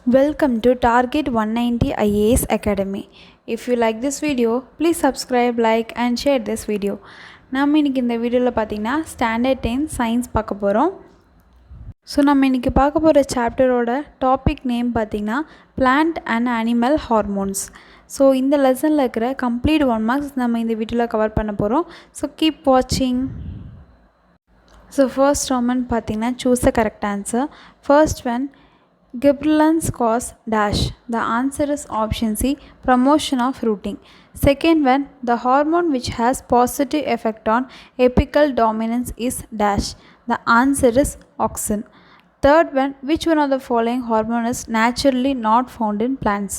Welcome to Target 190 IAS Academy. If you like this video, please subscribe, like and share this video. நம்ம இன்னைக்கு இந்த வீடியோல பாத்தீங்கன்னா standard 10 science பார்க்க போறோம். ஸோ நம்ம இன்னைக்கு பார்க்க போகிற சாப்டரோட டாபிக் நேம் பார்த்தீங்கன்னா plant and animal hormones. So இந்த லெசனில் இருக்கிற கம்ப்ளீட் 1 மார்க்ஸ் நம்ம இந்த வீடியோவில் கவர் பண்ண போகிறோம். ஸோ கீப் வாட்சிங். ஸோ ஃபர்ஸ்ட் ரோமன் பார்த்தீங்கன்னா choose a correct answer. First one, Gibberellins cause dash. The answer is option C, promotion of rooting. Second one, the hormone which has positive effect on apical dominance is dash. The answer is auxin. Third one, which one of the following hormone is naturally not found in plants?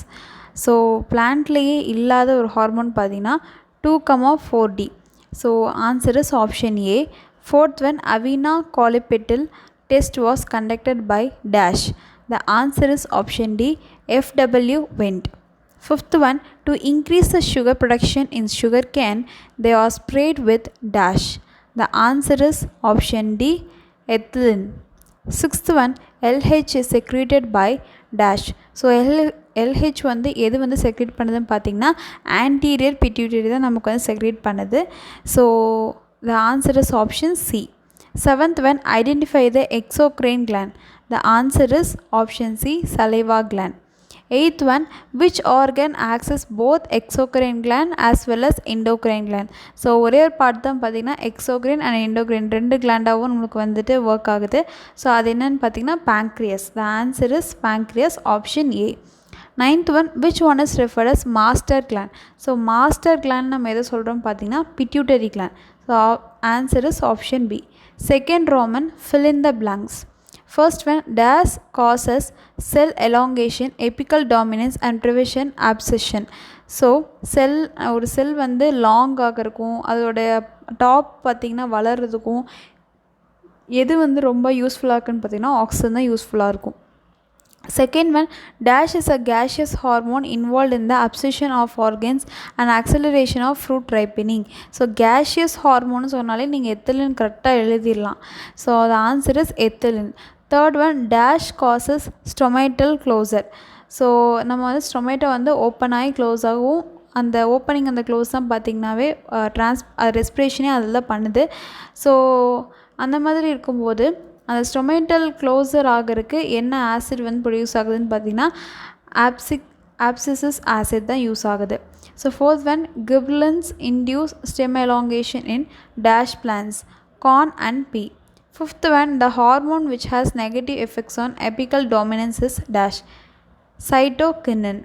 So plantலயே இல்லாத ஒரு hormone பார்த்தீங்கன்னா 2,4D. So answer is option A. Fourth one, Avena Collipetal test was conducted by dash. The answer is option D, FW Wendt. Fifth one, to increase the sugar production in sugarcane, they are sprayed with dash. The answer is option D, ethylene. Sixth one, LH is secreted by dash. So LH வந்து எது வந்து secrete பண்ணுதுன்னு பார்த்தீங்கன்னா anterior pituitary தான் நமக்கு வந்து secrete பண்ணுது. So the answer is option C. Seventh one, identify the exocrine gland. The answer is option C, saliva gland. Eighth one, which organ access both exocrine gland as well as endocrine gland? So ஒரே ஒரு part தான் பார்த்தீங்கன்னா exocrine and endocrine ரெண்டு கிளாண்டாகவும் நம்மளுக்கு வந்துட்டு work ஆகுது. So அது என்னன்னு பார்த்தீங்கன்னா pancreas. The answer is pancreas, option A. Ninth one, which one is referred as master gland? So master gland நம்ம எதை சொல்கிறோம் பார்த்தீங்கன்னா pituitary gland. So answer is option B. Second Roman, fill in the blanks. First one, dash causes cell elongation, apical dominance and prevention abscission. So ஒரு செல் வந்து லாங்காக இருக்கும், அதோடைய top பார்த்திங்கன்னா வளர்கிறதுக்கும் எது வந்து ரொம்ப யூஸ்ஃபுல்லாக இருக்குன்னு பார்த்திங்கன்னா ஆக்சிஜன் தான் யூஸ்ஃபுல்லாக இருக்கும். Second one, dash is a gaseous hormone involved in the abscission of organs and acceleration of fruit ripening. So gaseous hormone சொன்னாலே நீங்கள் ethylene கரெக்டாக எழுதிடலாம். So the answer is ethylene. Third one, dash causes stomatal closure. So நம்ம வந்து stomata வந்து open ஆகி close ஆகும். அந்த ஓப்பனிங் அந்த க்ளோஸ் தான் பார்த்திங்கனாவே ரெஸ்பிரேஷனே அதில் தான் பண்ணுது. ஸோ அந்த மாதிரி இருக்கும்போது அந்த ஸ்டொமேட்டல் க்ளோசர் ஆகிறதுக்கு என்ன ஆசிட் வந்து ப்ரொடியூஸ் ஆகுதுன்னு பார்த்தீங்கன்னா ஆப்சிசிஸ் ஆசிட் தான் யூஸ் ஆகுது. So fourth one, gibberellins induce stem elongation in dash plants, corn and pea. Fifth one, the hormone which has negative effects on apical dominance is dash, cytokinin.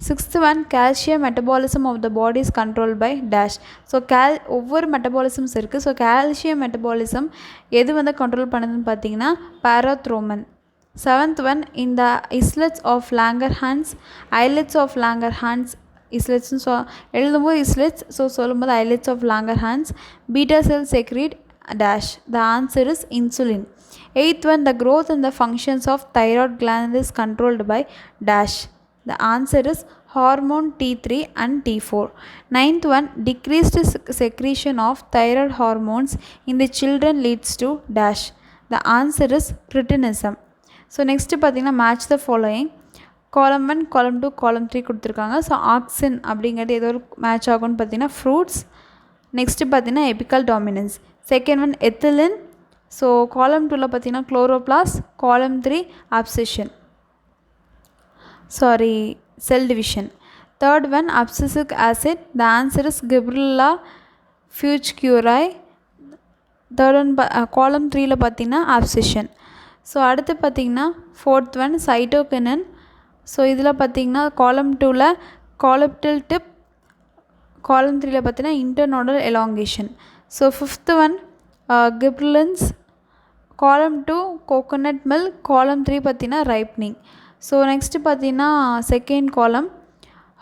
Sixth one, calcium metabolism of the body is controlled by dash. So ஒவ்வொரு metabolisms இருக்குது. So calcium metabolism எது வந்து control பண்ணுதுன்னு பார்த்தீங்கன்னா parathormone. Seventh one, இந்த islets of Langerhans, islets of Langerhans, இஸ்லெட்ஸ்னு எழுதும்போது islets, so சொல்லும்போது islets of Langerhans, beta cell secrete dash. The answer is insulin. Eighth one, the growth and the functions of thyroid gland is controlled by dash. The answer is hormone T3 and T4. Ninth one, decreased secretion of thyroid hormones in the children leads to dash. The answer is cretinism. So next பார்த்தீங்கன்னா match the following. column 1, column 2, column 3 கொடுத்துருக்காங்க. So auxin அப்படிங்கிறது ஏதோ ஒரு match ஆகும்னு பார்த்தீங்கன்னா fruits. Next பார்த்தீங்கன்னா எபிக்கல் dominance. Second one ethylene. So காலம் 2ல் பார்த்தீங்கன்னா குளோரோபிளாஸ்ட். காலம் 3 abscission, cell division. Third one, abscisic acid. The answer is Gibberella fuchsiae. Third one, column 3ல் பார்த்தீங்கன்னா abscission. ஸோ அடுத்து பார்த்தீங்கன்னா fourth one, cytokinin. ஸோ இதில் பார்த்தீங்கன்னா காலம் 2ல் colleptal tip, காலம் 3ல் பார்த்தீங்கன்னா internodal elongation. So fifth one, gibberellins. Column 2 coconut milk. Column 3 பார்த்தீங்கன்னா ரைப்னிங். ஸோ நெக்ஸ்ட்டு பார்த்தீங்கன்னா செகண்ட் காலம்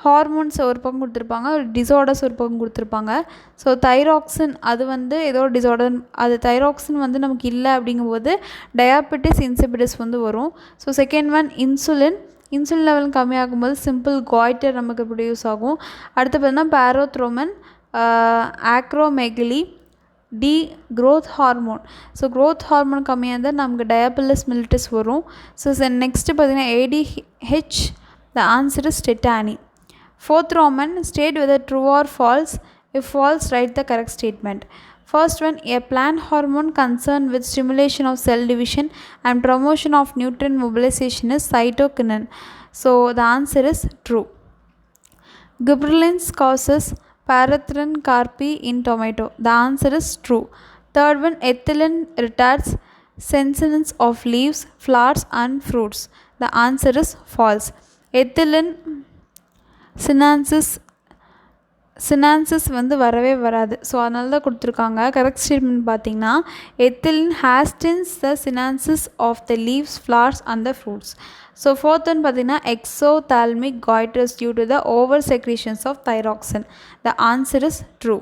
ஹார்மோன்ஸ் ஒரு பக்கம் கொடுத்துருப்பாங்க, ஒரு டிசார்டர்ஸ் ஒரு பக்கம் கொடுத்துருப்பாங்க. ஸோ தைராக்சின் அது வந்து ஏதோ ஒரு டிசார்டர், அது தைராக்சின் வந்து நமக்கு இல்லை அப்படிங்கும்போது டயாபெட்டிஸ் இன்சிபிடிஸ் வந்து வரும். So second one insulin level கம்மியாகும்போது சிம்பிள் காய்டர் நமக்கு ப்ரொடியூஸ் ஆகும். அடுத்து பார்த்தீங்கன்னா parathormone, acromegaly, the growth hormone. So growth hormone கம்மியாக இருந்தால் நமக்கு டயாபிலஸ் மிலிட்டஸ் வரும். ஸோ நெக்ஸ்ட்டு பார்த்தீங்கன்னா ADH, the answer is tetany. Fourth Roman, state whether true or false. If false, write the correct statement. First one, a plant hormone concerned with stimulation of cell division and promotion of nutrient mobilization is cytokinin. So the answer is true. Gibberellins causes parathrin carpi in tomato. The answer is true. Third one, ethylene retards senescence of leaves, flowers and fruits. The answer is false. Ethylene senescence வந்து வரவே வராது. So அதனால தான் கொடுத்துருக்காங்க. Correct statement பார்த்தீங்கன்னா ethylene hastens the senescence of the leaves, flowers and the fruits. So fourth one பார்த்தீங்கன்னா exophthalmic goitres due to the over secretions of thyroxine. The answer is true.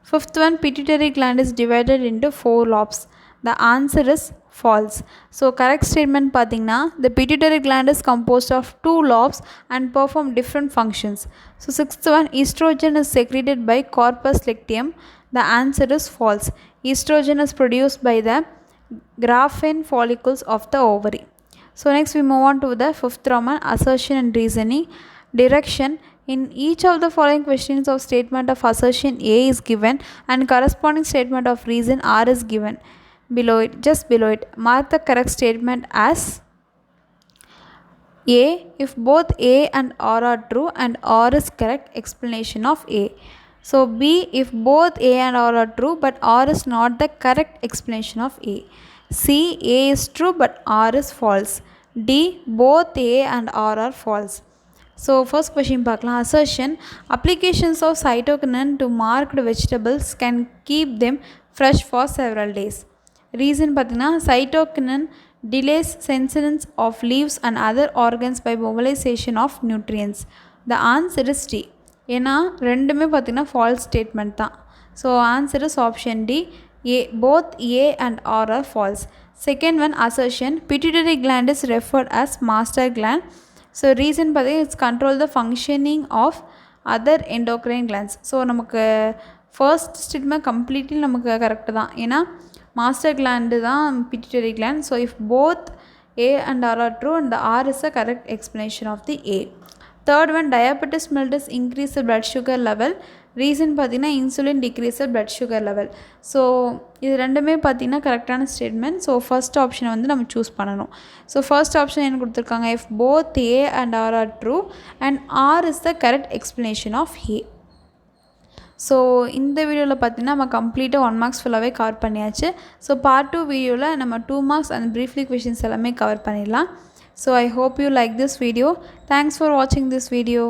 Fifth one, pituitary gland is divided into 4 lobes. The answer is false. So correct statement பார்த்தீங்கன்னா the pituitary gland is composed of 2 lobes and perform different functions. So sixth one, estrogen is secreted by corpus luteum. The answer is false. Estrogen is produced by the Graafian follicles of the ovary. So next we move on to the fifth Roman, assertion and reasoning. Direction: in each of the following questions of statement of assertion A is given and corresponding statement of reason R is given below it, just below it. Mark the correct statement as A if both A and R are true and R is correct explanation of A. So B if both A and R are true but R is not the correct explanation of A. C A is true but R is false. D both A and R are false. So first question பார்க்கலாம். Assertion: applications of cytokinin to marked vegetables can keep them fresh for several days. Reason பார்த்தீங்கன்னா cytokinin delays senescence of leaves and other organs by mobilization of nutrients. The answer is D. ஏன்னா ரெண்டுமே பார்த்தீங்கன்னா false statement தான். So answer is option D. Both A and R are false. Second one, assertion: pituitary gland is referred as master gland. So reason பார்த்தீங்கன்னா it's control the functioning of other endocrine glands. So நமக்கு first statement completely நமக்கு correct தான். ஏன்னா master gland தான் pituitary gland. So if both A and R are true and the R is the correct explanation of the A. Third one, diabetes mellitus increase the blood sugar level. Reason பார்த்தீங்கன்னா insulin decrease blood sugar level. So இது ரெண்டுமே பார்த்தீங்கன்னா கரெக்டான statement. So first ஆப்ஷனை வந்து நம்ம choose பண்ணணும். So first option என்ன கொடுத்துருக்காங்க, if both A and R are true and R is the correct explanation of A. So இந்த வீடியோவில் பார்த்தீங்கன்னா நம்ம கம்ப்ளீட்டாக 1 marks ஃபுல்லாகவே கவர் பண்ணியாச்சு. ஸோ பார்ட் 2 வீடியோவில் நம்ம 2 marks and briefly questions எல்லாமே கவர் பண்ணிடலாம். So I hope you like this video. Thanks for வாட்சிங் திஸ் வீடியோ.